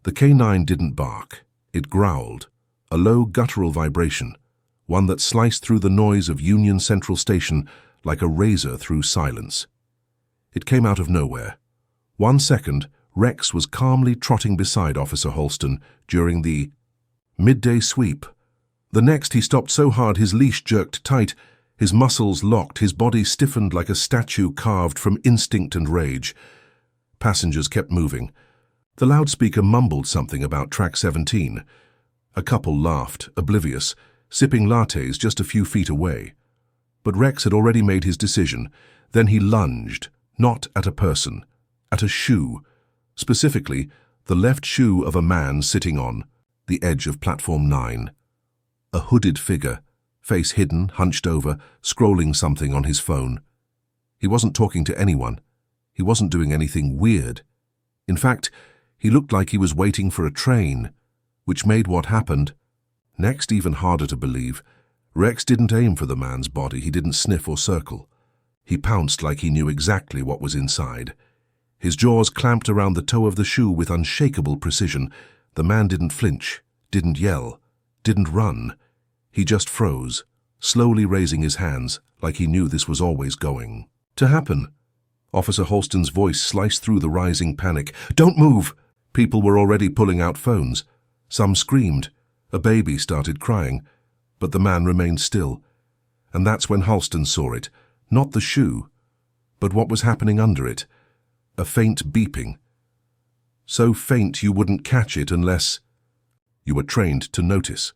The K9 didn't bark. It growled, a low guttural vibration, one that sliced through the noise of Union Central Station like a razor through silence. It came out of nowhere. 1 second, Rex was calmly trotting beside Officer Halston during the midday sweep. The next, he stopped so hard his leash jerked tight, his muscles locked, his body stiffened like a statue carved from instinct and rage. Passengers kept moving. The loudspeaker mumbled something about track 17. A couple laughed, oblivious, sipping lattes just a few feet away. But Rex had already made his decision. Then he lunged, not at a person, at a shoe. Specifically, the left shoe of a man sitting on the edge of platform 9. A hooded figure, face hidden, hunched over, scrolling something on his phone. He wasn't talking to anyone. He wasn't doing anything weird. In fact, he looked like he was waiting for a train, which made what happened next even harder to believe. Rex didn't aim for the man's body. He didn't sniff or circle. He pounced like he knew exactly what was inside. His jaws clamped around the toe of the shoe with unshakable precision. The man didn't flinch, didn't yell, didn't run. He just froze, slowly raising his hands like he knew this was always going to happen. Officer Halston's voice sliced through the rising panic. "Don't move!" People were already pulling out phones. Some screamed. A baby started crying. But the man remained still. And that's when Halston saw it. Not the shoe, but what was happening under it. A faint beeping. So faint you wouldn't catch it unless you were trained to notice.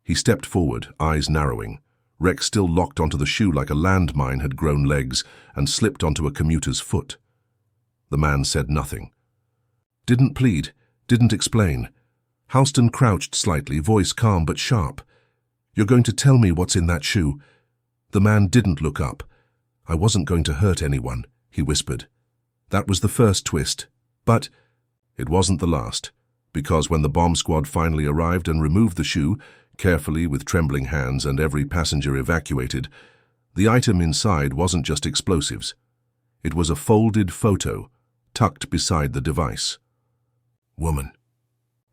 He stepped forward, eyes narrowing. Rex still locked onto the shoe like a landmine had grown legs and slipped onto a commuter's foot. The man said nothing. Didn't plead, didn't explain. Halston crouched slightly, voice calm but sharp. "You're going to tell me what's in that shoe?" The man didn't look up. "I wasn't going to hurt anyone," he whispered. That was the first twist. But it wasn't the last, because when the bomb squad finally arrived and removed the shoe, carefully with trembling hands and every passenger evacuated, the item inside wasn't just explosives. It was a folded photo, tucked beside the device. Woman.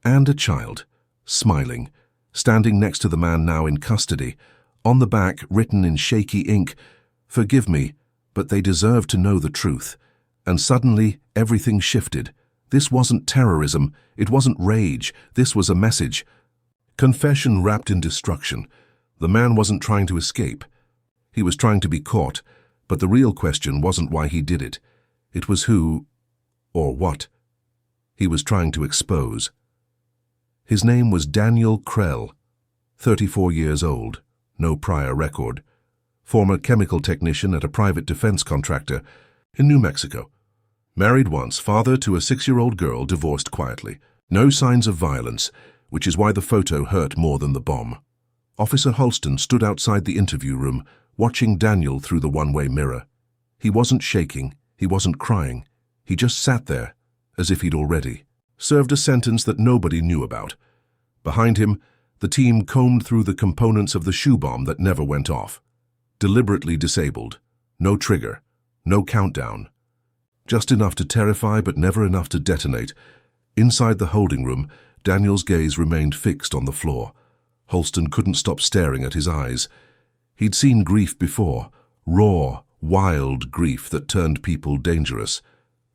And a child, smiling, standing next to the man now in custody. On the back, written in shaky ink, "Forgive me, but they deserve to know the truth." And suddenly, everything shifted. This wasn't terrorism, it wasn't rage, this was a message. Confession wrapped in destruction. The man wasn't trying to escape. He was trying to be caught, but the real question wasn't why he did it. It was who, or what, he was trying to expose. His name was Daniel Krell, 34 years old, no prior record, former chemical technician at a private defense contractor in New Mexico. Married once, father to a 6-year-old girl, divorced quietly. No signs of violence, which is why the photo hurt more than the bomb. Officer Halston stood outside the interview room, watching Daniel through the one-way mirror. He wasn't shaking, he wasn't crying. He just sat there, as if he'd already served a sentence that nobody knew about. Behind him, the team combed through the components of the shoe bomb that never went off. Deliberately disabled. No trigger. No countdown. Just enough to terrify, but never enough to detonate. Inside the holding room, Daniel's gaze remained fixed on the floor. Halston couldn't stop staring at his eyes. He'd seen grief before. Raw, wild grief that turned people dangerous.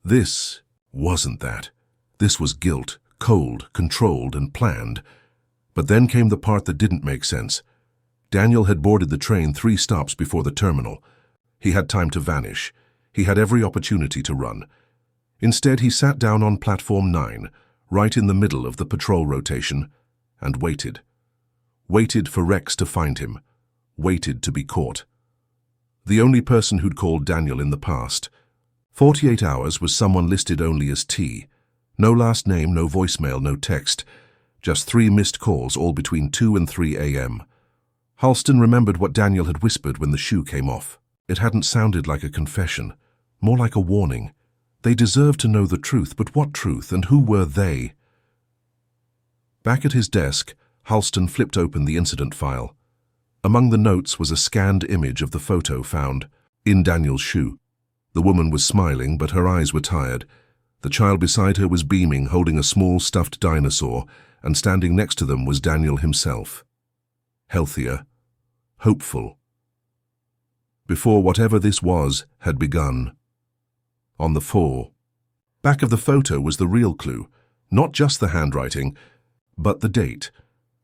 This wasn't that. This was guilt, cold, controlled, and planned. But then came the part that didn't make sense. Daniel had boarded the train 3 stops before the terminal. He had time to vanish. He had every opportunity to run. Instead, he sat down on platform 9, right in the middle of the patrol rotation, and waited. Waited for Rex to find him. Waited to be caught. The only person who'd called Daniel in the past. 48 hours was someone listed only as T. No last name, no voicemail, no text. Just 3 missed calls, all between 2 and 3 a.m. Halston remembered what Daniel had whispered when the shoe came off. It hadn't sounded like a confession, more like a warning. They deserved to know the truth, but what truth, and who were they? Back at his desk, Halston flipped open the incident file. Among the notes was a scanned image of the photo found in Daniel's shoe. The woman was smiling, but her eyes were tired. The child beside her was beaming, holding a small stuffed dinosaur, and standing next to them was Daniel himself. Healthier, hopeful. Before whatever this was had begun. On the floor. Back of the photo was the real clue, not just the handwriting, but the date.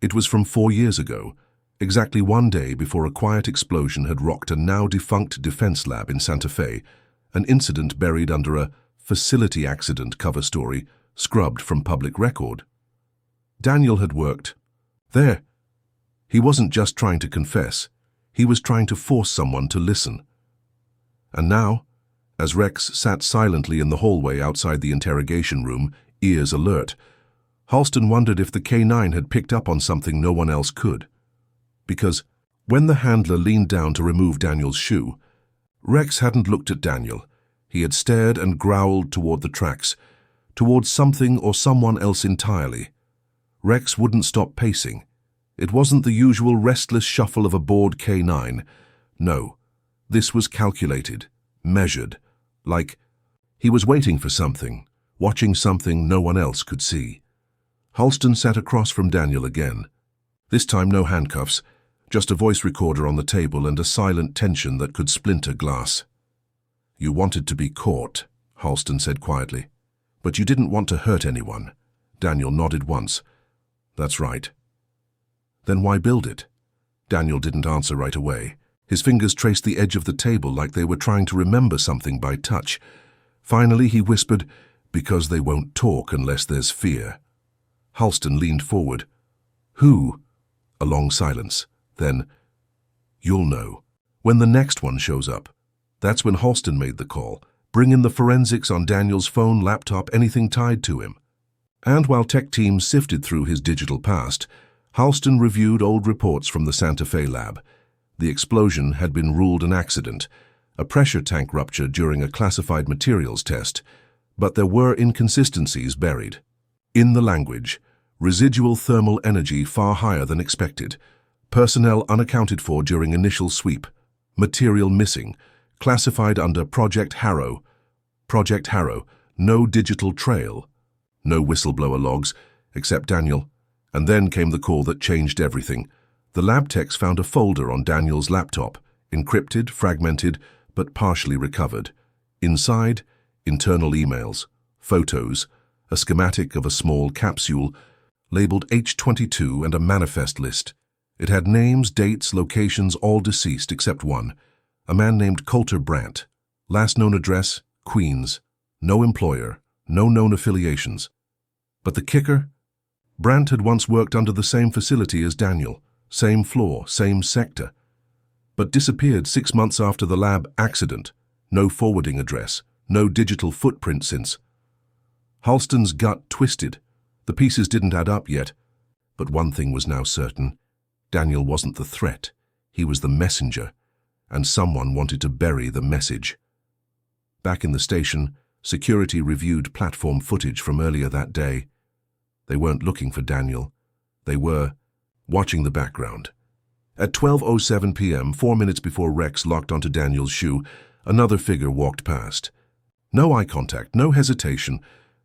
It was from 4 years ago, exactly one day before a quiet explosion had rocked a now-defunct defense lab in Santa Fe, an incident buried under a facility accident cover story scrubbed from public record. Daniel had worked there. He wasn't just trying to confess, he was trying to force someone to listen. And now, as Rex sat silently in the hallway outside the interrogation room, ears alert, Halston wondered if the K9 had picked up on something no one else could. Because when the handler leaned down to remove Daniel's shoe, Rex hadn't looked at Daniel. He had stared and growled toward the tracks, towards something or someone else entirely. Rex wouldn't stop pacing. It wasn't the usual restless shuffle of a bored K9. No, this was calculated, measured, like he was waiting for something, watching something no one else could see. Halston sat across from Daniel again. This time no handcuffs, just a voice recorder on the table and a silent tension that could splinter glass. "You wanted to be caught," Halston said quietly. "But you didn't want to hurt anyone." Daniel nodded once. "That's right." "Then why build it?" Daniel didn't answer right away. His fingers traced the edge of the table like they were trying to remember something by touch. Finally he whispered, "Because they won't talk unless there's fear." Halston leaned forward. "Who?" A long silence. Then, "You'll know. When the next one shows up." That's when Halston made the call. Bring in the forensics on Daniel's phone, laptop, anything tied to him. And while tech teams sifted through his digital past, Halston reviewed old reports from the Santa Fe lab. The explosion had been ruled an accident, a pressure tank rupture during a classified materials test, but there were inconsistencies buried. In the language, residual thermal energy far higher than expected, personnel unaccounted for during initial sweep, material missing, classified under Project Harrow. Project Harrow, no digital trail, no whistleblower logs, except Daniel. And then came the call that changed everything. The lab techs found a folder on Daniel's laptop, encrypted, fragmented, but partially recovered. Inside, internal emails, photos, a schematic of a small capsule, labeled H22 and a manifest list. It had names, dates, locations, all deceased except one, a man named Coulter Brandt. Last known address, Queens. No employer, no known affiliations. But the kicker? Brandt had once worked under the same facility as Daniel, same floor, same sector, but disappeared 6 months after the lab accident. No forwarding address, no digital footprint since. Halston's gut twisted. The pieces didn't add up yet, but one thing was now certain. Daniel wasn't the threat, he was the messenger, and someone wanted to bury the message. Back in the station, security reviewed platform footage from earlier that day. They weren't looking for Daniel. They were watching the background. At 12:07 p.m., 4 minutes before Rex locked onto Daniel's shoe, another figure walked past. No eye contact, no hesitation,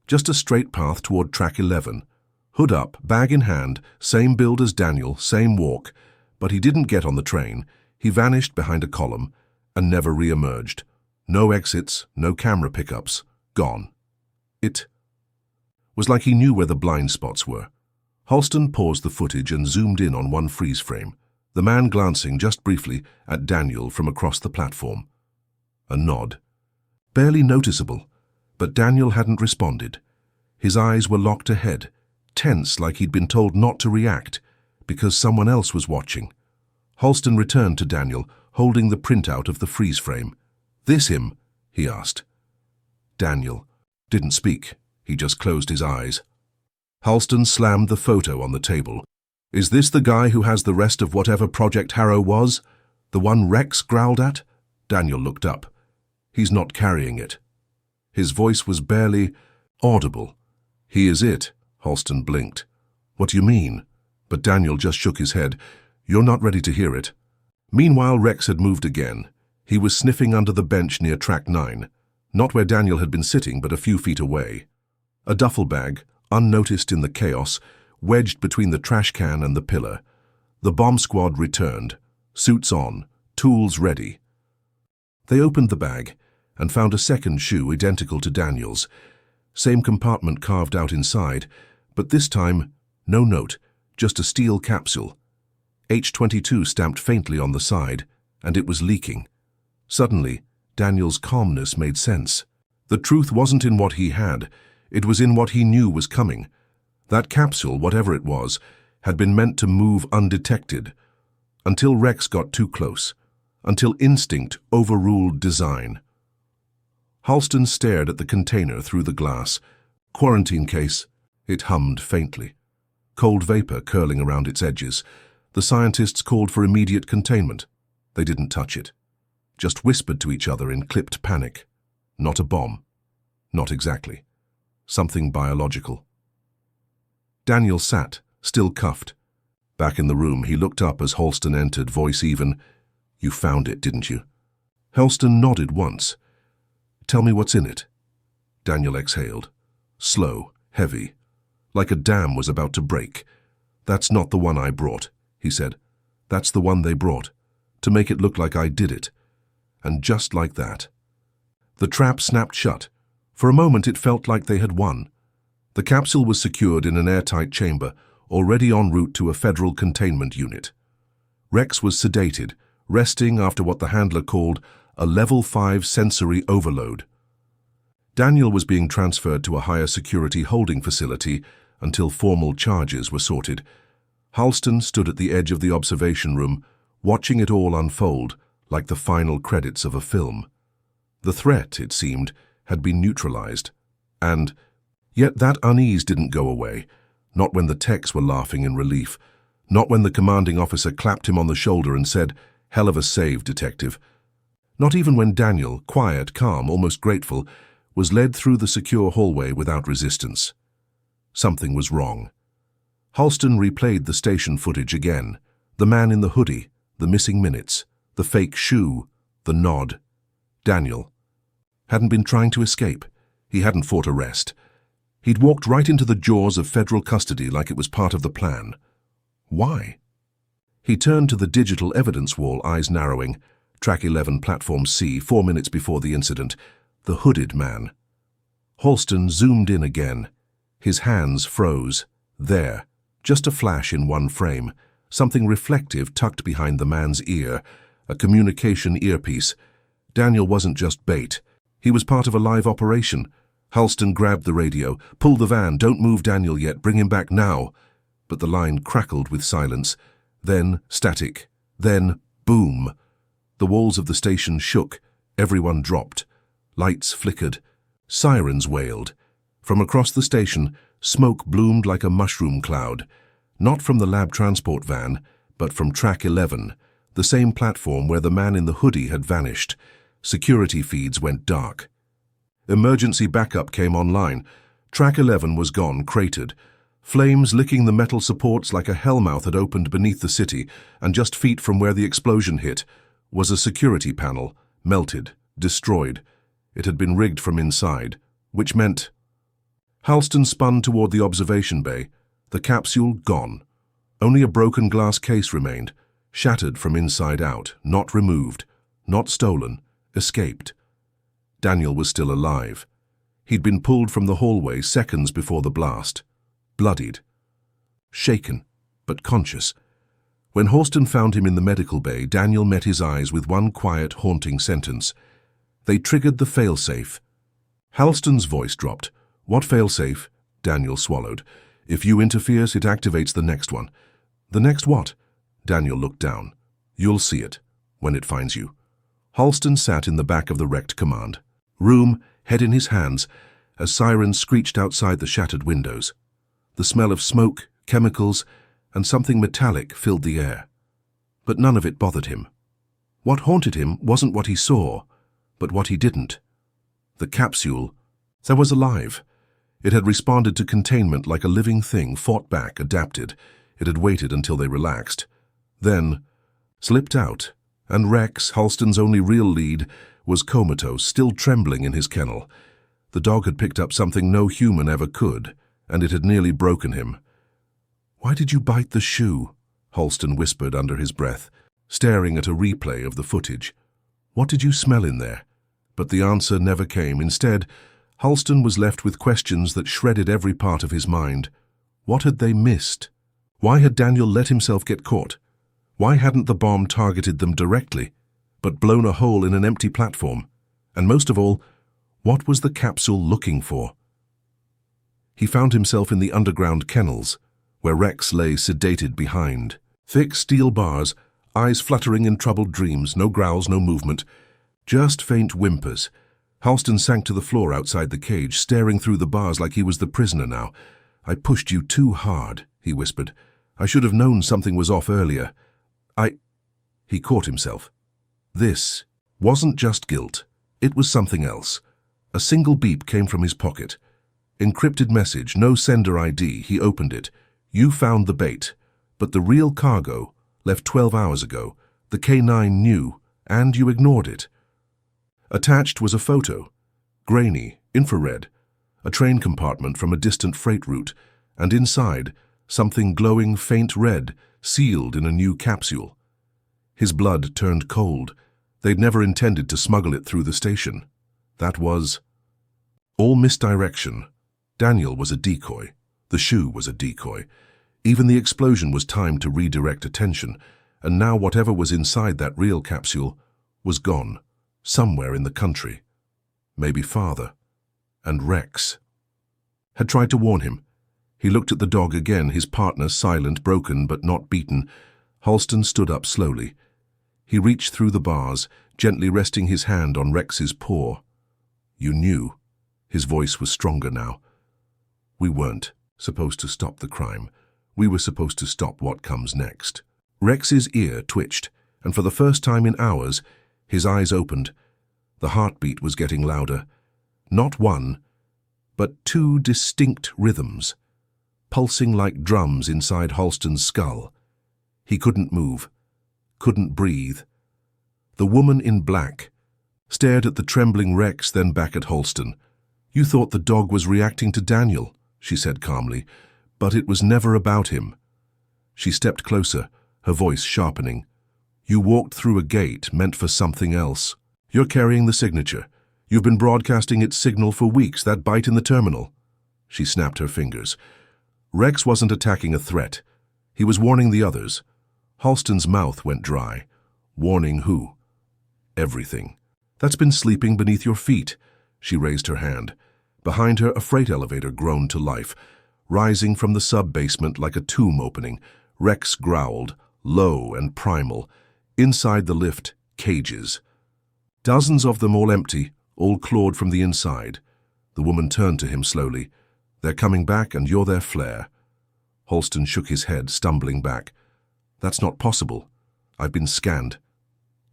just a straight path toward track 11. Hood up, bag in hand, same build as Daniel, same walk, but he didn't get on the train. He vanished behind a column and never re-emerged. No exits, no camera pickups, gone. It was like he knew where the blind spots were. Halston paused the footage and zoomed in on one freeze frame, the man glancing just briefly at Daniel from across the platform. A nod. Barely noticeable, but Daniel hadn't responded. His eyes were locked ahead, tense like he'd been told not to react, because someone else was watching. Halston returned to Daniel, holding the printout of the freeze frame. "This him?" he asked. Daniel didn't speak. He just closed his eyes. Halston slammed the photo on the table. "Is this the guy who has the rest of whatever Project Harrow was? The one Rex growled at?" Daniel looked up. "He's not carrying it." His voice was barely audible. "He is it," Halston blinked. "What do you mean?" But Daniel just shook his head. "You're not ready to hear it." Meanwhile, Rex had moved again. He was sniffing under the bench near track 9. Not where Daniel had been sitting, but a few feet away. A duffel bag, unnoticed in the chaos, wedged between the trash can and the pillar. The bomb squad returned, suits on, tools ready. They opened the bag and found a second shoe identical to Daniel's. Same compartment carved out inside, but this time, no note, just a steel capsule. H-22 stamped faintly on the side, and it was leaking. Suddenly, Daniel's calmness made sense. The truth wasn't in what he had, it was in what he knew was coming. That capsule, whatever it was, had been meant to move undetected, until Rex got too close, until instinct overruled design. Halston stared at the container through the glass. Quarantine case. It hummed faintly. Cold vapor curling around its edges. The scientists called for immediate containment. They didn't touch it. Just whispered to each other in clipped panic. Not a bomb. Not exactly. Something biological. Daniel sat, still cuffed. Back in the room, he looked up as Halston entered, voice even. "You found it, didn't you?" Halston nodded once. "Tell me what's in it." Daniel exhaled. Slow, heavy, like a dam was about to break. "That's not the one I brought," he said. "That's the one they brought, to make it look like I did it." And just like that, the trap snapped shut. For a moment it felt like they had won. The capsule was secured in an airtight chamber, already en route to a federal containment unit. Rex was sedated, resting after what the handler called a level 5 sensory overload. Daniel was being transferred to a higher security holding facility until formal charges were sorted. Halston stood at the edge of the observation room, watching it all unfold like the final credits of a film. The threat, it seemed, had been neutralized, and yet that unease didn't go away, not when the techs were laughing in relief, not when the commanding officer clapped him on the shoulder and said, "Hell of a save, detective." Not even when Daniel, quiet, calm, almost grateful, was led through the secure hallway without resistance. Something was wrong. Halston replayed the station footage again. The man in the hoodie, the missing minutes, the fake shoe, the nod. Daniel hadn't been trying to escape. He hadn't fought arrest. He'd walked right into the jaws of federal custody like it was part of the plan. Why? He turned to the digital evidence wall, eyes narrowing. Track 11, Platform C, 4 minutes before the incident. The hooded man. Halston zoomed in again. His hands froze. There, just a flash in one frame. Something reflective tucked behind the man's ear. A communication earpiece. Daniel wasn't just bait. He was part of a live operation. Halston grabbed the radio. "Pull the van, don't move Daniel yet, bring him back now." But the line crackled with silence. Then static. Then boom. The walls of the station shook. Everyone dropped. Lights flickered. Sirens wailed. From across the station, smoke bloomed like a mushroom cloud. Not from the lab transport van, but from Track 11, the same platform where the man in the hoodie had vanished. Security feeds went dark. Emergency backup came online. Track 11 was gone, cratered. Flames licking the metal supports like a hellmouth had opened beneath the city, and just feet from where the explosion hit was a security panel, melted, destroyed. It had been rigged from inside, which meant... Halston spun toward the observation bay. The capsule gone. Only a broken glass case remained, shattered from inside out, not removed, not stolen, escaped. Daniel was still alive. He'd been pulled from the hallway seconds before the blast. Bloodied. Shaken, but conscious. When Halston found him in the medical bay, Daniel met his eyes with one quiet, haunting sentence. They triggered the failsafe. Halston's voice dropped. "What failsafe?" Daniel swallowed. "If you interferes, it activates the next one." "The next what?" Daniel looked down. "You'll see it, when it finds you." Halston sat in the back of the wrecked command room, head in his hands, as sirens screeched outside the shattered windows. The smell of smoke, chemicals, and something metallic filled the air. But none of it bothered him. What haunted him wasn't what he saw, but what he didn't. The capsule, that was alive. It had responded to containment like a living thing, fought back, adapted. It had waited until they relaxed. Then, slipped out, and Rex, Halston's only real lead, was comatose, still trembling in his kennel. The dog had picked up something no human ever could, and it had nearly broken him. "Why did you bite the shoe?" Halston whispered under his breath, staring at a replay of the footage. "What did you smell in there?" But the answer never came. Instead, Halston was left with questions that shredded every part of his mind. What had they missed? Why had Daniel let himself get caught? Why hadn't the bomb targeted them directly, but blown a hole in an empty platform? And most of all, what was the capsule looking for? He found himself in the underground kennels, where Rex lay sedated behind. Thick steel bars, eyes fluttering in troubled dreams, no growls, no movement, just faint whimpers. Halston sank to the floor outside the cage, staring through the bars like he was the prisoner now. "I pushed you too hard," he whispered. "I should have known something was off earlier. He caught himself. This wasn't just guilt. It was something else. A single beep came from his pocket. Encrypted message, no sender ID. He opened it. "You found the bait, but the real cargo left 12 hours ago. The K9 knew, and you ignored it." Attached was a photo, grainy, infrared, a train compartment from a distant freight route, and inside, something glowing faint red, sealed in a new capsule. His blood turned cold. They'd never intended to smuggle it through the station. That was all misdirection. Daniel was a decoy. The shoe was a decoy. Even the explosion was timed to redirect attention, and now whatever was inside that real capsule was gone, somewhere in the country. Maybe farther. And Rex had tried to warn him. He looked at the dog again, his partner silent, broken but not beaten. Halston stood up slowly. He reached through the bars, gently resting his hand on Rex's paw. "You knew." His voice was stronger now. "We weren't supposed to stop the crime. We were supposed to stop what comes next." Rex's ear twitched, and for the first time in hours, his eyes opened. The heartbeat was getting louder. Not one, but two distinct rhythms, pulsing like drums inside Halston's skull. He couldn't move, couldn't breathe. The woman in black stared at the trembling Rex, then back at Halston. "You thought the dog was reacting to Daniel," she said calmly, "but it was never about him." She stepped closer, her voice sharpening. "You walked through a gate meant for something else. You're carrying the signature. You've been broadcasting its signal for weeks, that bite in the terminal." She snapped her fingers. Rex wasn't attacking a threat. He was warning the others. Halston's mouth went dry. "Warning who?" "Everything. That's been sleeping beneath your feet." She raised her hand. Behind her, a freight elevator groaned to life. Rising from the sub-basement like a tomb opening, Rex growled, low and primal. Inside the lift, cages. Dozens of them, all empty, all clawed from the inside. The woman turned to him slowly. "They're coming back, and you're their flare." Halston shook his head, stumbling back. "That's not possible. I've been scanned.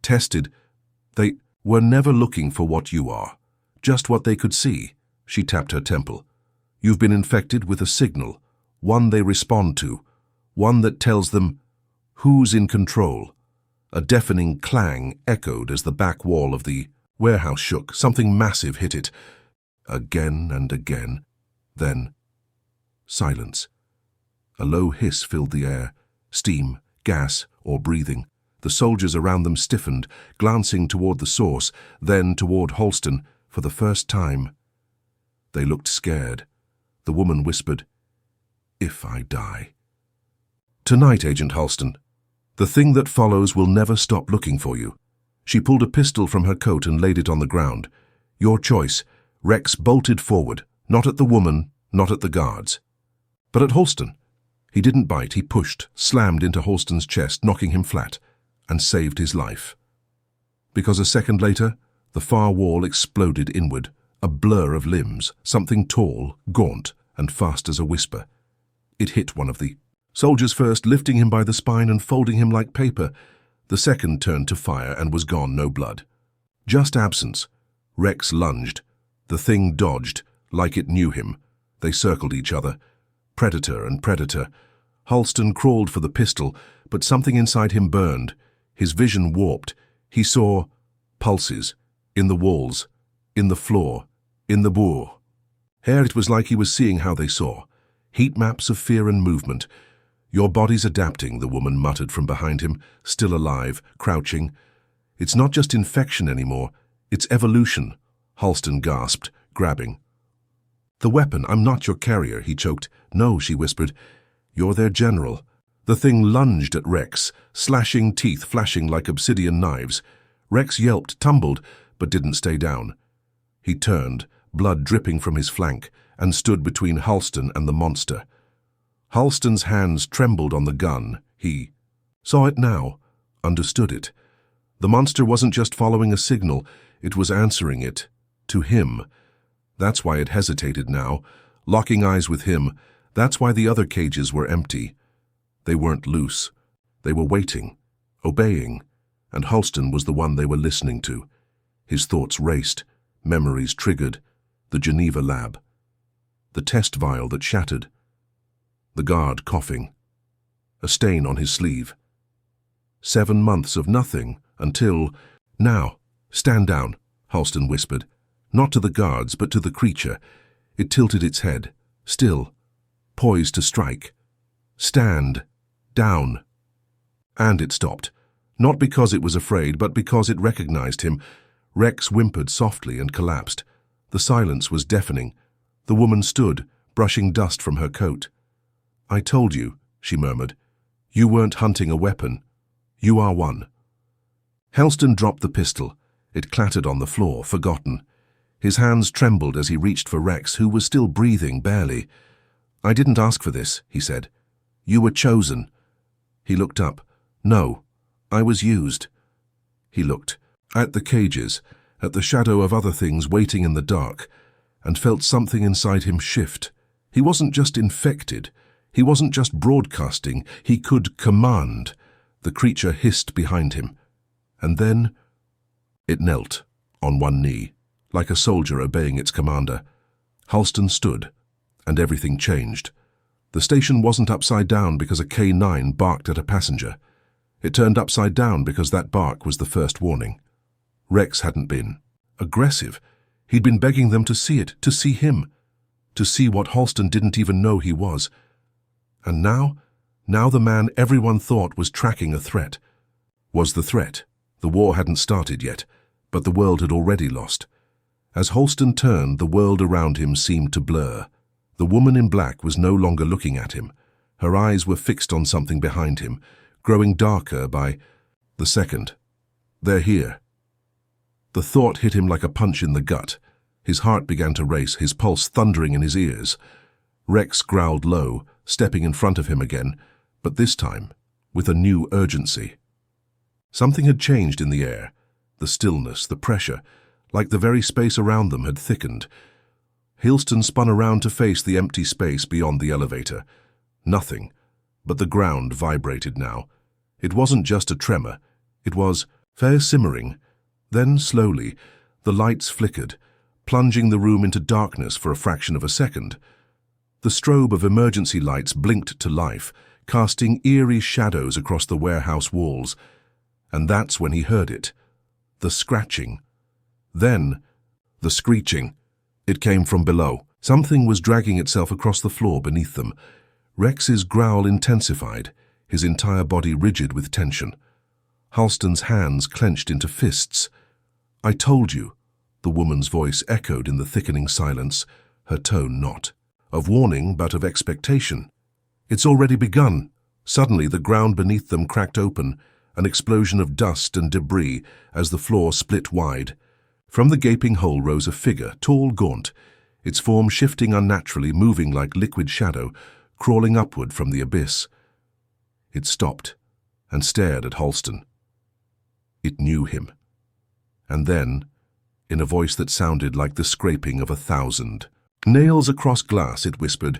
Tested. They were never looking for what you are. Just what they could see." She tapped her temple. "You've been infected with a signal, one they respond to, one that tells them who's in control." A deafening clang echoed as the back wall of the warehouse shook. Something massive hit it. Again and again. Then silence. A low hiss filled the air. Steam, gas, or breathing. The soldiers around them stiffened, glancing toward the source, then toward Halston for the first time. They looked scared. The woman whispered, "If I die." "Tonight, Agent Halston. The thing that follows will never stop looking for you." She pulled a pistol from her coat and laid it on the ground. "Your choice." Rex bolted forward, not at the woman, not at the guards, but at Halston. He didn't bite. He pushed, slammed into Halston's chest, knocking him flat, and saved his life. Because a second later, the far wall exploded inward, a blur of limbs, something tall, gaunt, and fast as a whisper. It hit one of the soldiers first, lifting him by the spine and folding him like paper. The second turned to fire and was gone, no blood. Just absence. Rex lunged. The thing dodged, like it knew him. They circled each other. Predator and predator. Halston crawled for the pistol, but something inside him burned. His vision warped. He saw pulses, in the walls, in the floor, in the boor. Here it was like he was seeing how they saw. Heat maps of fear and movement. Your body's adapting, the woman muttered from behind him, still alive, crouching. It's not just infection anymore, it's evolution, Halston gasped, grabbing. The weapon, I'm not your carrier, he choked. No, she whispered. You're their general. The thing lunged at Rex, slashing teeth flashing like obsidian knives. Rex yelped, tumbled, but didn't stay down. He turned, blood dripping from his flank, and stood between Halston and the monster. Halston's hands trembled on the gun. He saw it now, understood it. The monster wasn't just following a signal, it was answering it. To him. That's why it hesitated now, locking eyes with him. That's why the other cages were empty. They weren't loose. They were waiting, obeying, and Halston was the one they were listening to. His thoughts raced, memories triggered. The Geneva lab. The test vial that shattered. The guard coughing. A stain on his sleeve. 7 months of nothing until... Now, stand down, Halston whispered. Not to the guards, but to the creature. It tilted its head, still, poised to strike. Stand. Down. And it stopped. Not because it was afraid, but because it recognized him. Rex whimpered softly and collapsed. The silence was deafening. The woman stood, brushing dust from her coat. I told you, she murmured. You weren't hunting a weapon. You are one. Halston dropped the pistol. It clattered on the floor, forgotten. His hands trembled as he reached for Rex, who was still breathing barely. I didn't ask for this, he said. You were chosen. He looked up. No, I was used. He looked at the cages, at the shadow of other things waiting in the dark, and felt something inside him shift. He wasn't just infected. He wasn't just broadcasting. He could command. The creature hissed behind him. And then it knelt, on one knee, like a soldier obeying its commander. Halston stood, and everything changed. The station wasn't upside down because a K9 barked at a passenger. It turned upside down because that bark was the first warning. Rex hadn't been aggressive. He'd been begging them to see it, to see him, to see what Halston didn't even know he was. And now the man everyone thought was tracking a threat. Was the threat. The war hadn't started yet, but the world had already lost. As Halston turned, the world around him seemed to blur. The woman in black was no longer looking at him. Her eyes were fixed on something behind him, growing darker by the second. They're here. The thought hit him like a punch in the gut. His heart began to race, his pulse thundering in his ears. Rex growled low, stepping in front of him again, but this time with a new urgency. Something had changed in the air. The stillness, the pressure, like the very space around them had thickened. Halston spun around to face the empty space beyond the elevator. Nothing, but the ground vibrated now. It wasn't just a tremor. It was fair simmering. Then, slowly, the lights flickered, plunging the room into darkness for a fraction of a second. The strobe of emergency lights blinked to life, casting eerie shadows across the warehouse walls. And that's when he heard it. The scratching. Then, the screeching. It came from below. Something was dragging itself across the floor beneath them. Rex's growl intensified, his entire body rigid with tension. Halston's hands clenched into fists. I told you, the woman's voice echoed in the thickening silence, her tone not of warning but of expectation. It's already begun. Suddenly the ground beneath them cracked open, an explosion of dust and debris as the floor split wide. From the gaping hole rose a figure, tall, gaunt, its form shifting unnaturally, moving like liquid shadow, crawling upward from the abyss. It stopped and stared at Halston. It knew him. And then, in a voice that sounded like the scraping of 1,000 nails across glass, it whispered,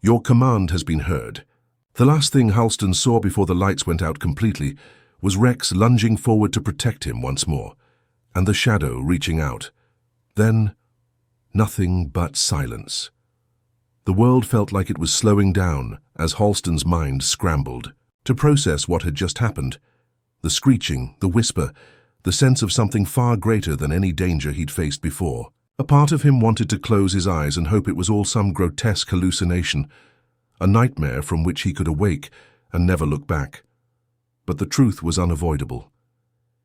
Your command has been heard. The last thing Halston saw before the lights went out completely was Rex lunging forward to protect him once more, and the shadow reaching out. Then, nothing but silence. The world felt like it was slowing down as Halston's mind scrambled to process what had just happened. The screeching, the whisper, the sense of something far greater than any danger he'd faced before. A part of him wanted to close his eyes and hope it was all some grotesque hallucination, a nightmare from which he could awake and never look back. But the truth was unavoidable.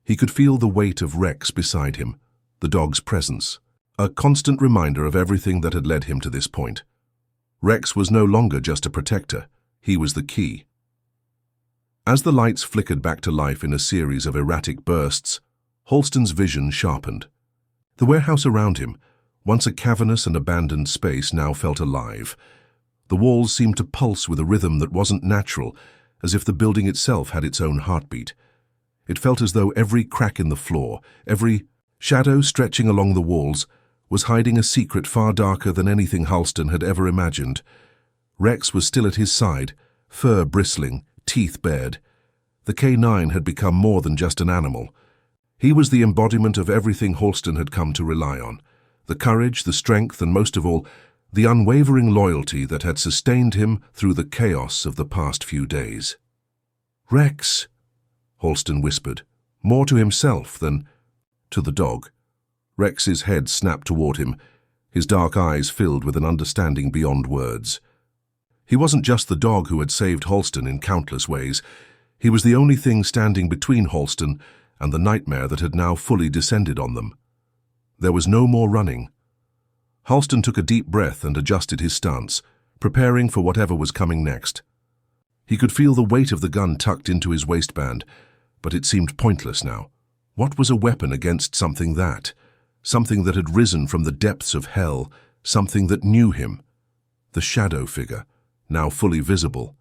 He could feel the weight of Rex beside him, the dog's presence, a constant reminder of everything that had led him to this point. Rex was no longer just a protector, he was the key. As the lights flickered back to life in a series of erratic bursts, Halston's vision sharpened. The warehouse around him, once a cavernous and abandoned space, now felt alive. The walls seemed to pulse with a rhythm that wasn't natural, as if the building itself had its own heartbeat. It felt as though every crack in the floor, every shadow stretching along the walls, was hiding a secret far darker than anything Halston had ever imagined. Rex was still at his side, fur bristling, teeth bared. The K9 had become more than just an animal. He was the embodiment of everything Halston had come to rely on. The courage, the strength, and most of all, the unwavering loyalty that had sustained him through the chaos of the past few days. "Rex," Halston whispered, more to himself than to the dog. Rex's head snapped toward him, his dark eyes filled with an understanding beyond words. He wasn't just the dog who had saved Halston in countless ways. He was the only thing standing between Halston and the nightmare that had now fully descended on them. There was no more running. Halston took a deep breath and adjusted his stance, preparing for whatever was coming next. He could feel the weight of the gun tucked into his waistband, but it seemed pointless now. What was a weapon against something that had risen from the depths of hell, something that knew him? The shadow figure, now fully visible,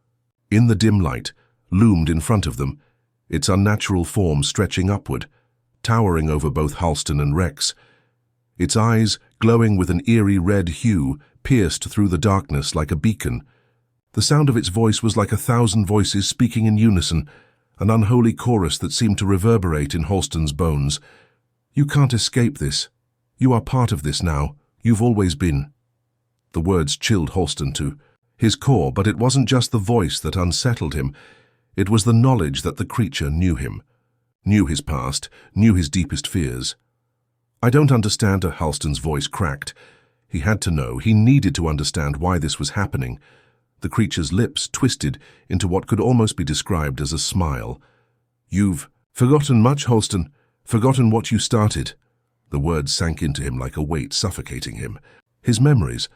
in the dim light, loomed in front of them, its unnatural form stretching upward, towering over both Halston and Rex. Its eyes, glowing with an eerie red hue, pierced through the darkness like a beacon. The sound of its voice was like 1,000 voices speaking in unison, an unholy chorus that seemed to reverberate in Halston's bones. "You can't escape this. You are part of this now. You've always been." The words chilled Halston to his core, but it wasn't just the voice that unsettled him. It was the knowledge that the creature knew him, knew his past, knew his deepest fears. "I don't understand," Halston's voice cracked. He had to know, he needed to understand why this was happening. The creature's lips twisted into what could almost be described as a smile. "You've forgotten much, Halston, forgotten what you started." The words sank into him like a weight suffocating him. His memories,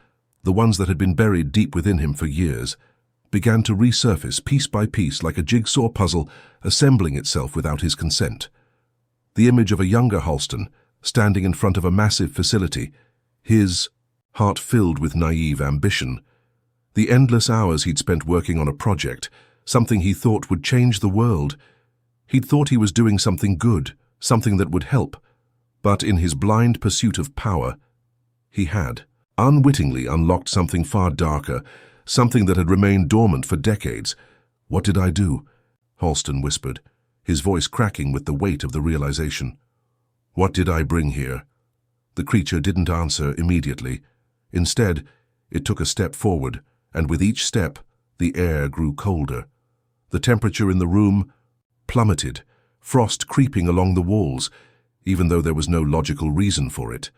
the ones that had been buried deep within him for years, began to resurface piece by piece like a jigsaw puzzle assembling itself without his consent. The image of a younger Halston, standing in front of a massive facility, his heart filled with naive ambition. The endless hours he'd spent working on a project, something he thought would change the world. He'd thought he was doing something good, something that would help. But in his blind pursuit of power, he had unwittingly unlocked something far darker, something that had remained dormant for decades. "What did I do?" Halston whispered, his voice cracking with the weight of the realization. "What did I bring here?" The creature didn't answer immediately. Instead, it took a step forward, and with each step, the air grew colder. The temperature in the room plummeted, frost creeping along the walls, even though there was no logical reason for it.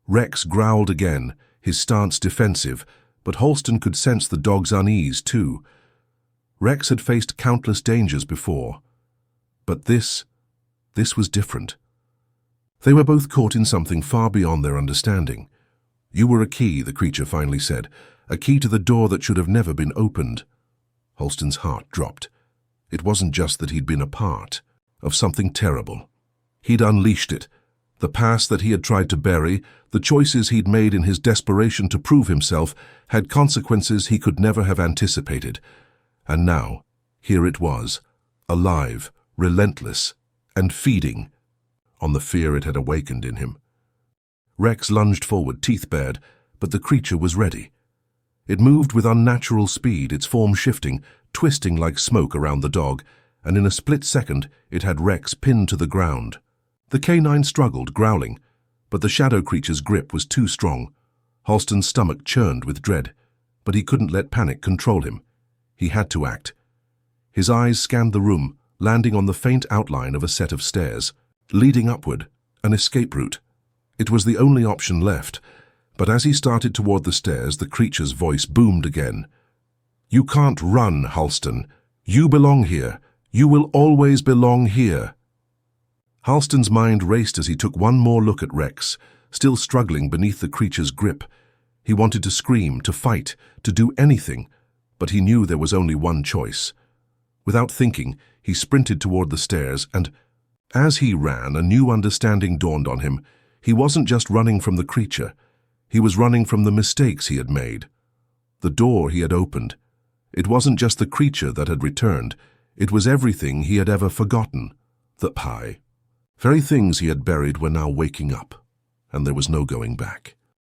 Rex growled again, his stance defensive, but Halston could sense the dog's unease too. Rex had faced countless dangers before, but this was different. They were both caught in something far beyond their understanding. "You were a key," the creature finally said, "a key to the door that should have never been opened." Halston's heart dropped. It wasn't just that he'd been a part of something terrible. He'd unleashed it. The past that he had tried to bury, the choices he'd made in his desperation to prove himself, had consequences he could never have anticipated. And now, here it was, alive, relentless, and feeding on the fear it had awakened in him. Rex lunged forward, teeth bared, but the creature was ready. It moved with unnatural speed, its form shifting, twisting like smoke around the dog, and in a split second it had Rex pinned to the ground. The K9 struggled, growling, but the shadow creature's grip was too strong. Halston's stomach churned with dread, but he couldn't let panic control him. He had to act. His eyes scanned the room, landing on the faint outline of a set of stairs. leading upward, an escape route. It was the only option left, but as he started toward the stairs, the creature's voice boomed again. "You can't run, Halston. You belong here. You will always belong here." Halston's mind raced as he took one more look at Rex, still struggling beneath the creature's grip. He wanted to scream, to fight, to do anything, but he knew there was only one choice. Without thinking, he sprinted toward the stairs, and as he ran, a new understanding dawned on him. He wasn't just running from the creature. He was running from the mistakes he had made. The door he had opened. It wasn't just the creature that had returned. It was everything he had ever forgotten. The pie. Very things he had buried were now waking up, and there was no going back.